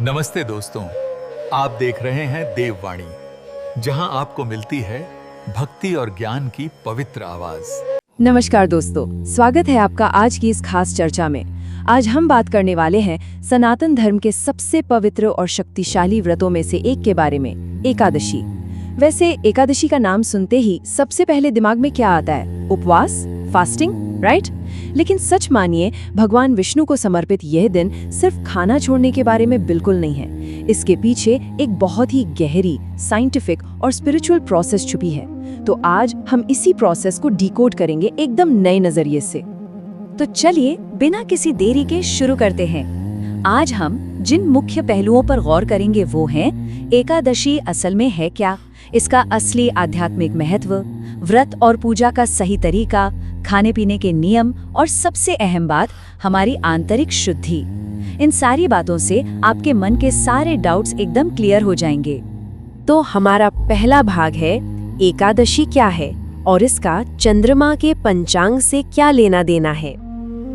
नमस्ते दोस्तों, आप देख रहे हैं देववाणी, जहां आपको मिलती है भक्ति और ज्ञान की पवित्र आवाज। नमस्कार दोस्तों, स्वागत है आपका आज की इस खास चर्चा में। आज हम बात करने वाले हैं सनातन धर्म के सबसे पवित्र और शक्तिशाली व्रतों में से एक के बारे में, एकादशी। वैसे एकादशी का नाम सुनते ही सबसे पहले दिमाग में क्या आता है? उपवास, फास्टिंग, राइट? लेकिन सच मानिए, भगवान विष्णु को समर्पित यह दिन सिर्फ खाना छोड़ने के बारे में बिल्कुल नहीं है। इसके पीछे एक बहुत ही गहरी, साइंटिफिक और स्पिरिचुअल प्रोसेस छुपी है। तो आज हम इसी प्रोसेस को डिकोड करेंगे एकदम नए नजरिए से। तो चलिए बिना किसी देरी के शुरू करते हैं। आज हम जिन मुख्य पहलुओं पर गौर करेंगे वो हैं एकादशी असल में है क्या, इसका असली आध्यात्मिक महत्व, व्रत और पूजा का सही तरीका, खाने पीने के नियम और सबसे अहम बात, हमारी आंतरिक शुद्धि। इन सारी बातों से आपके मन के सारे डाउट्स एकदम क्लियर हो जाएंगे। तो हमारा पहला भाग है एकादशी क्या है और इसका चंद्रमा के पंचांग से क्या लेना देना है।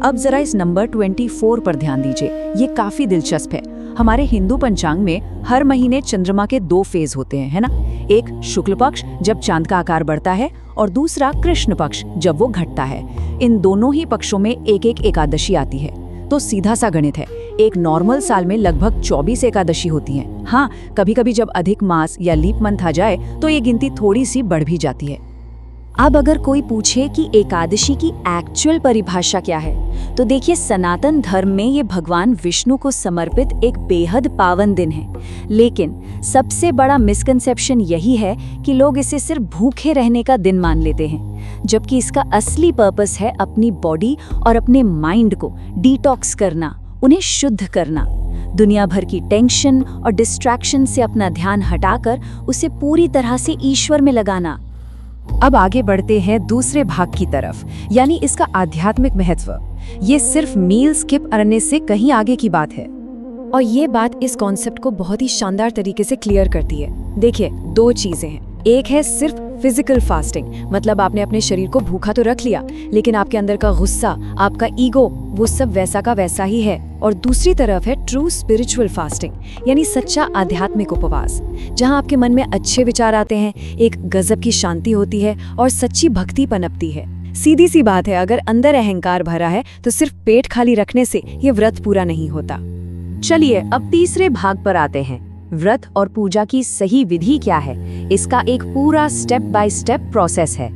अब जरा इस नंबर 24 पर ध्यान दीजिए, ये काफी दिलचस्प है। हमारे हिंदू पंचांग में हर महीने चंद्रमा के 2 फेज होते हैं, है ना? एक शुक्ल पक्ष जब चांद का आकार बढ़ता है और दूसरा कृष्ण पक्ष जब वो घटता है। इन दोनों ही पक्षों में एक एक एकादशी आती है। तो सीधा सा गणित है, एक नॉर्मल साल में लगभग 24 एकादशी होती हैं। हाँ, कभी कभी जब अधिक मास या लीप मंथ आ जाए तो ये गिनती थोड़ी सी बढ़ भी जाती है। अब अगर कोई पूछे कि एकादशी की एक्चुअल परिभाषा क्या है, तो देखिए, सनातन धर्म में ये भगवान विष्णु को समर्पित एक बेहद पावन दिन है। लेकिन सबसे बड़ा मिसकंसेप्शन यही है कि लोग इसे सिर्फ भूखे रहने का दिन मान लेते हैं, जबकि इसका असली पर्पस है अपनी बॉडी और अपने माइंड को डिटॉक्स करना, उन्हें शुद्ध करना। दुनिया भर की टेंशन और डिस्ट्रैक्शन से अपना ध्यान हटाकर उसे पूरी तरह से ईश्वर में लगाना। अब आगे बढ़ते हैं दूसरे भाग की तरफ, यानी इसका आध्यात्मिक महत्व। ये सिर्फ मील स्किप करने से कहीं आगे की बात है, और ये बात इस कॉन्सेप्ट को बहुत ही शानदार तरीके से क्लियर करती है। देखिए, 2 चीजें हैं। एक है सिर्फ फिजिकल फास्टिंग, मतलब आपने अपने शरीर को भूखा तो रख लिया, लेकिन आपके अंदर का गुस्सा, आपका ईगो, वो सब वैसा का वैसा ही है। और दूसरी तरफ है ट्रू स्पिरिचुअल फास्टिंग, यानी सच्चा आध्यात्मिक उपवास, जहां आपके मन में अच्छे विचार आते हैं, एक गजब की शांति होती है और सच्ची भक्ति पनपती है। सीधी सी बात है, अगर अंदर अहंकार भरा है तो सिर्फ पेट खाली रखने से ये व्रत पूरा नहीं होता। चलिए अब तीसरे भाग पर आते हैं। व्रत और पूजा की सही विधि क्या है? इसका एक पूरा स्टेप बाय स्टेप प्रोसेस है।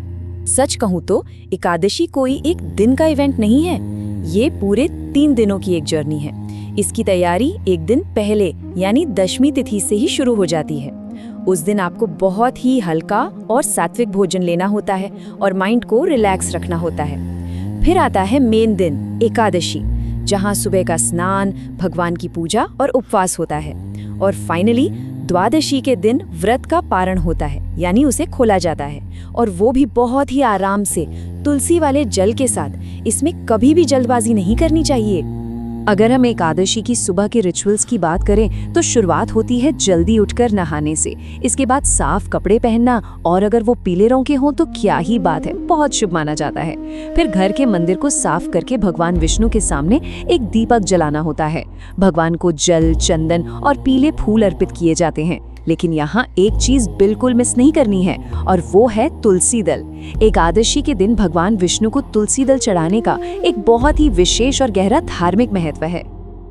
सच कहूँ तो एकादशी कोई एक दिन का इवेंट नहीं है, ये पूरे 3 दिनों की एक जर्नी है। इसकी तैयारी एक दिन पहले यानी दशमी तिथि से ही शुरू हो जाती है। उस दिन आपको बहुत ही हल्का और सात्विक भोजन लेना होता है और माइंड को रिलैक्स रखना होता है। फिर आता है मेन दिन, एकादशी, जहाँ सुबह का स्नान, भगवान की पूजा और उपवास होता है। और फाइनली द्वादशी के दिन व्रत का पारण होता है, यानी उसे खोला जाता है, और वो भी बहुत ही आराम से, तुलसी वाले जल के साथ। इसमें कभी भी जल्दबाजी नहीं करनी चाहिए। अगर हम एकादशी की सुबह के रिचुअल्स की बात करें तो शुरुआत होती है जल्दी उठकर नहाने से। इसके बाद साफ कपड़े पहनना, और अगर वो पीले रंग के हों तो क्या ही बात है, बहुत शुभ माना जाता है। फिर घर के मंदिर को साफ करके भगवान विष्णु के सामने एक दीपक जलाना होता है। भगवान को जल, चंदन और पीले फूल अर्पित किए जाते हैं। लेकिन यहाँ एक चीज बिल्कुल मिस नहीं करनी है, और वो है तुलसी दल। एकादशी के दिन भगवान विष्णु को तुलसी दल चढ़ाने का एक बहुत ही विशेष और गहरा धार्मिक महत्व है।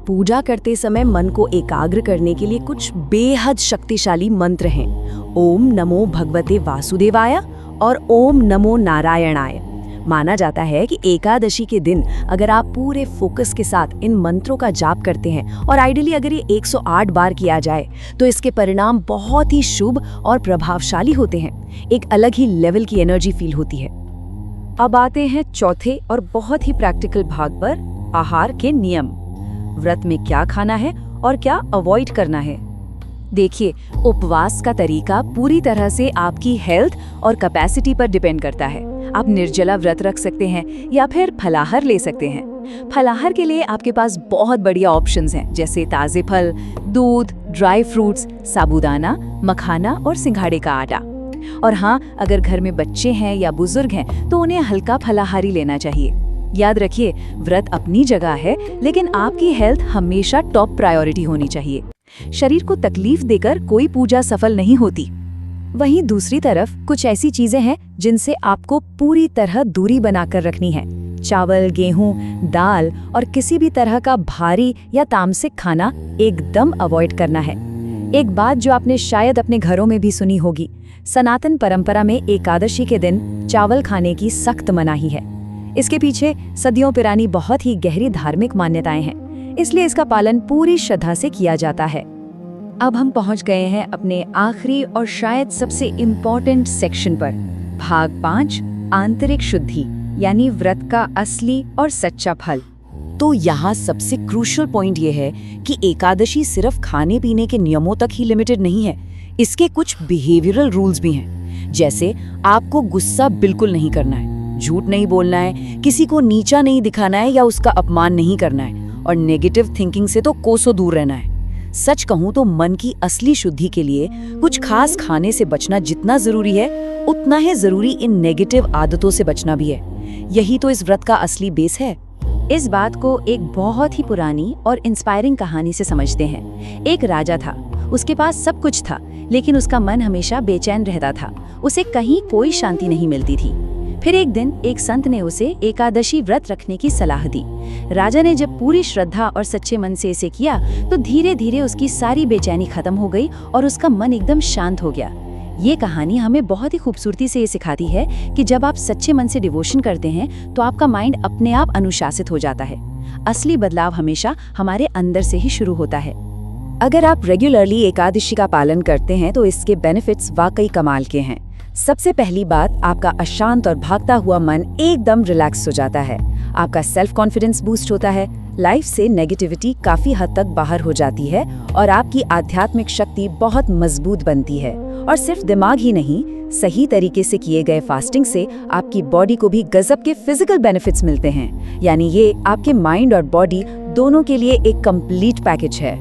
पूजा करते समय मन को एकाग्र करने के लिए कुछ बेहद शक्तिशाली मंत्र हैं। ओम नमो भगवते वासुदेवाय और ओम नमो नारायणाय। माना जाता है कि एकादशी के दिन अगर आप पूरे फोकस के साथ इन मंत्रों का जाप करते हैं, और आइडियली अगर ये 108 बार किया जाए, तो इसके परिणाम बहुत ही शुभ और प्रभावशाली होते हैं। एक अलग ही लेवल की एनर्जी फील होती है। अब आते हैं चौथे और बहुत ही प्रैक्टिकल भाग पर, आहार के नियम। व्रत में क्या खाना है और क्या अवॉइड करना है। देखिए, उपवास का तरीका पूरी तरह से आपकी हेल्थ और कैपेसिटी पर डिपेंड करता है। आप निर्जला व्रत रख सकते हैं या फिर फलाहार ले सकते हैं। फलाहार के लिए आपके पास बहुत बढ़िया ऑप्शंस हैं, जैसे ताजे फल, दूध, ड्राई फ्रूट्स, साबूदाना, मखाना और सिंघाड़े का आटा। और हाँ, अगर घर में बच्चे हैं या बुजुर्ग हैं तो उन्हें हल्का फलाहारी लेना चाहिए। याद रखिए, व्रत अपनी जगह है, लेकिन आपकी हेल्थ हमेशा टॉप प्रायोरिटी होनी चाहिए। शरीर को तकलीफ देकर कोई पूजा सफल नहीं होती। वहीं दूसरी तरफ कुछ ऐसी चीजें हैं जिनसे आपको पूरी तरह दूरी बनाकर रखनी है। चावल, गेहूं, दाल और किसी भी तरह का भारी या तामसिक खाना एकदम अवॉइड करना है। एक बात जो आपने शायद अपने घरों में भी सुनी होगी, सनातन परंपरा में एकादशी के दिन चावल खाने की सख्त मनाही है। इसके पीछे सदियों पुरानी बहुत ही गहरी धार्मिक मान्यताएं हैं, इसलिए इसका पालन पूरी श्रद्धा से किया जाता है। अब हम पहुंच गए हैं अपने आखिरी और शायद सबसे इम्पोर्टेंट सेक्शन पर, भाग 5, आंतरिक शुद्धि, यानी व्रत का असली और सच्चा फल। तो यहाँ सबसे क्रूशियल पॉइंट ये है कि एकादशी सिर्फ खाने पीने के नियमों तक ही लिमिटेड नहीं है, इसके कुछ बिहेवियरल रूल्स भी हैं। जैसे आपको गुस्सा बिल्कुल नहीं करना है, झूठ नहीं बोलना है, किसी को नीचा नहीं दिखाना है या उसका अपमान नहीं करना है, और नेगेटिव थिंकिंग से तो कोसों दूर रहना है। सच कहूँ तो मन की असली शुद्धि के लिए कुछ खास खाने से बचना जितना जरूरी है, उतना ही जरूरी इन नेगेटिव आदतों से बचना भी है। यही तो इस व्रत का असली बेस है। इस बात को एक बहुत ही पुरानी और इंस्पायरिंग कहानी से समझते हैं। एक राजा था, उसके पास सब कुछ था, लेकिन उसका मन हमेशा बेचैन रहता था। उसे कहीं कोई शांति नहीं मिलती थी। फिर एक दिन एक संत ने उसे एकादशी व्रत रखने की सलाह दी। राजा ने जब पूरी श्रद्धा और सच्चे मन से इसे किया तो धीरे धीरे उसकी सारी बेचैनी खत्म हो गई और उसका मन एकदम शांत हो गया। ये कहानी हमें बहुत ही खूबसूरती से ये सिखाती है कि जब आप सच्चे मन से डिवोशन करते हैं तो आपका माइंड अपने आप अनुशासित हो जाता है। असली बदलाव हमेशा हमारे अंदर से ही शुरू होता है। अगर आप रेगुलरली एकादशी का पालन करते हैं तो इसके बेनिफिट्स वाकई कमाल के हैं। सबसे पहली बात, आपका अशांत और भागता हुआ मन एकदम रिलैक्स हो जाता है। आपका सेल्फ कॉन्फिडेंस बूस्ट होता है, लाइफ से नेगेटिविटी काफी हद तक बाहर हो जाती है और आपकी आध्यात्मिक शक्ति बहुत मजबूत बनती है। और सिर्फ दिमाग ही नहीं, सही तरीके से किए गए फास्टिंग से आपकी बॉडी को भी गजब के फिजिकल बेनिफिट्स मिलते हैं। यानी ये आपके माइंड और बॉडी दोनों के लिए एक कंप्लीट पैकेज है।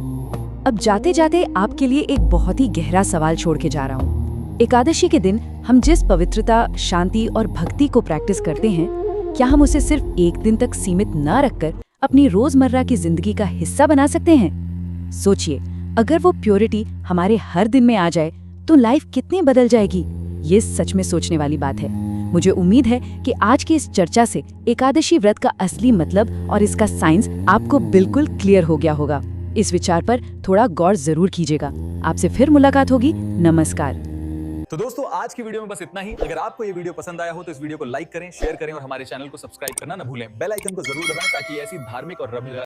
अब जाते जाते आपके लिए एक बहुत ही गहरा सवाल छोड़ के जा रहा हूँ। एकादशी के दिन हम जिस पवित्रता, शांति और भक्ति को प्रैक्टिस करते हैं, क्या हम उसे सिर्फ एक दिन तक सीमित न रखकर अपनी रोजमर्रा की जिंदगी का हिस्सा बना सकते हैं? सोचिए, अगर वो प्योरिटी हमारे हर दिन में आ जाए तो लाइफ कितनी बदल जाएगी। ये सच में सोचने वाली बात है। मुझे उम्मीद है कि आज की इस चर्चा से एकादशी व्रत का असली मतलब और इसका साइंस आपको बिल्कुल क्लियर हो गया होगा। इस विचार पर थोड़ा गौर जरूर कीजिएगा। आपसे फिर मुलाकात होगी। नमस्कार। तो दोस्तों, आज की वीडियो में बस इतना ही। अगर आपको ये वीडियो पसंद आया हो तो इस वीडियो को लाइक करें, शेयर करें और हमारे चैनल को सब्सक्राइब करना न भूलें। बेल आइकन को जरूर दबाएं ताकि ऐसी धार्मिक और